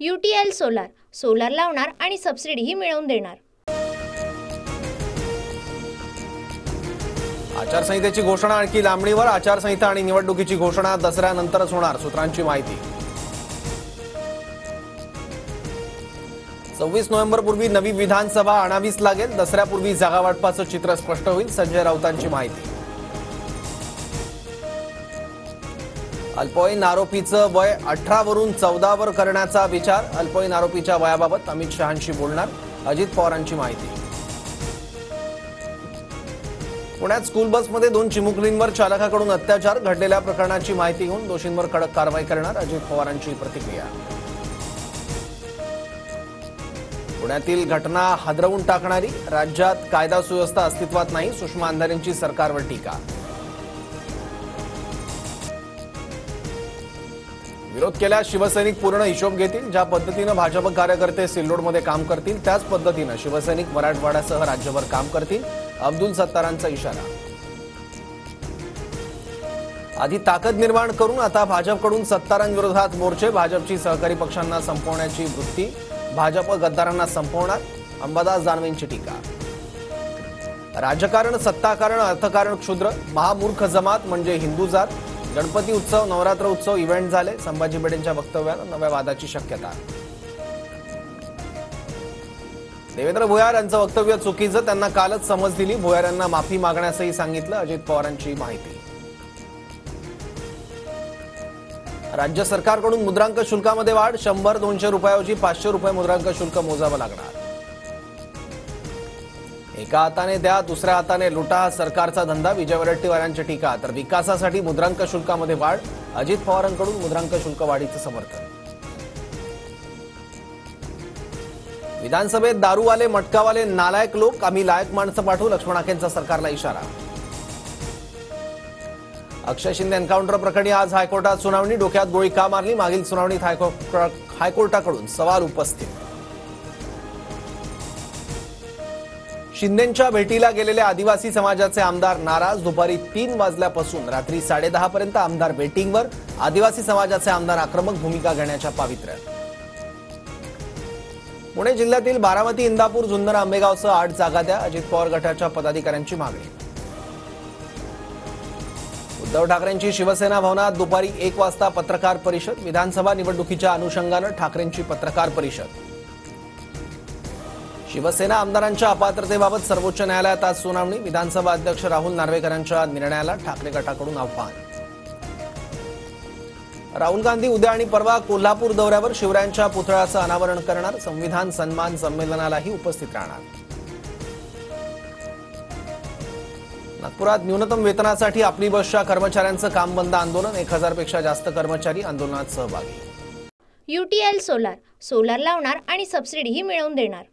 UTL solar solar लावणार आणि सबसिडीही मिळवून देणार। आचारसंहितेची घोषणा आणखी लांबणीवर। आचारसंहिता आणि निवडणुकीची घोषणा दसऱ्यानंतरच होणार, सूत्रांची माहिती। 26 नोव्हेंबरपूर्वी नवी विधानसभा आणावीच लागेल। दसऱ्यापूर्वी जागा वाटपाचं चित्र स्पष्ट होईल, संजय राऊतांची माहिती। अल्पवयीन आरोपीचं वय 18 वरून 14 वर करण्याचा विचार। अल्पवयीन आरोपीच्या वयाबाबत अमित शहांशी बोलणार, अजित पवारांची माहिती। पुण्यात स्कूल बसमध्ये 2 चिमुकलींवर चालकाकडून अत्याचार घडलेल्या प्रकरणाची माहिती घेऊन दोषींवर कडक कारवाई करणार, अजित पवारांची प्रतिक्रिया। पुण्यातील घटना हादरवून टाकणारी, राज्यात कायदा सुव्यवस्था अस्तित्वात नाही, सुषमा अंधारेंची सरकारवर टीका। विरोध केल्यास शिवसैनिक पूर्ण हिशोब घेतील। ज्या पद्धतीने भाजप कार्यकर्ते सिल्लोडमध्ये काम करतील त्याच पद्धतीने शिवसैनिक मराठवाड्यासह राज्यभर काम करतील, अब्दुल सत्तारांचा इशारा। आधी ताकद निर्माण करून आता भाजपकडून सत्तारांविरोधात मोर्चे। भाजपची सहकारी पक्षांना संपवण्याची वृत्ती, भाजप गद्दारांना संपवणार, अंबादास दानवेंची टीका। राजकारण, सत्ताकारण, अर्थकारण क्षुद्र, महामूर्ख जमात म्हणजे हिंदू जात। गणपती उत्सव, नवरात्र उत्सव इव्हेंट झाले, संभाजी भिडेंच्या वक्तव्यानं नव्या वादाची शक्यता। देवेंद्र भुयार यांचं वक्तव्य चुकीचं, त्यांना कालच समज दिली। भुयार यांना माफी मागण्यासही सांगितलं, अजित पवारांची माहिती। राज्य सरकारकडून मुद्रांक शुल्कामध्ये वाढ, 100-200 रुपयाऐवजी 500 रुपये मुद्रांक शुल्क मोजावं लागणार। एका हाताने द्या, दुसऱ्या हाताने लुटा, हा सरकारचा धंदा, विजय वडेट्टीवार यांची टीका। तर विकासासाठी मुद्रांक शुल्कामध्ये वाढ, अजित पवारांकडून मुद्रांक शुल्क वाढीचं समर्थन। विधानसभेत दारूवाले, मटकावाले नालायक लोक, आम्ही लायक माणसं पाठवू, लक्ष्मण आखेंचा सरकारला इशारा। अक्षय शिंदे एन्काउंटर प्रकरणी आज हायकोर्टात सुनावणी, डोक्यात गोळी का मारली, मागील सुनावणीत हायकोर्टाकडून सवाल उपस्थित। शिंदेंच्या भेटीला गेलेले आदिवासी समाजाचे आमदार नाराज, दुपारी 3 वाजल्यापासून रात्री 10:30 पर्यंत आमदार वेटिंगवर, आदिवासी समाजाचे आमदार आक्रमक भूमिका घेण्याच्या पावित्र्यात। पुणे जिल्ह्यातील बारामती, इंदापूर, जुन्नर, आंबेगावसह 8 जागा द्या, अजित पवार गटाच्या पदाधिकाऱ्यांची मागणी। उद्धव ठाकरेंची शिवसेना भवनात दुपारी 1 वाजता पत्रकार परिषद, विधानसभा निवडणुकीच्या अनुषंगानं ठाकरेंची पत्रकार परिषद। शिवसेना आमदारांच्या अपात्रतेबाबत सर्वोच्च न्यायालयात आज सुनावणी, विधानसभा अध्यक्ष राहुल नार्वेकरांच्या निर्णयाला ठाकरे गटाकडून आव्हान। राहुल गांधी उद्या आणि परवा कोल्हापूर दौऱ्यावर, शिवरायांच्या पुतळ्याचं अनावरण करणार, संविधान सन्मान संमेलनालाही उपस्थित राहणार। नागपुरात न्यूनतम वेतनासाठी आपली बसच्या कर्मचाऱ्यांचं काम बंद आंदोलन, 1000 पेक्षा जास्त कर्मचारी आंदोलनात सहभागी। UTL सोलार सोलार लावणार आणि सबसिडीही मिळवून देणार।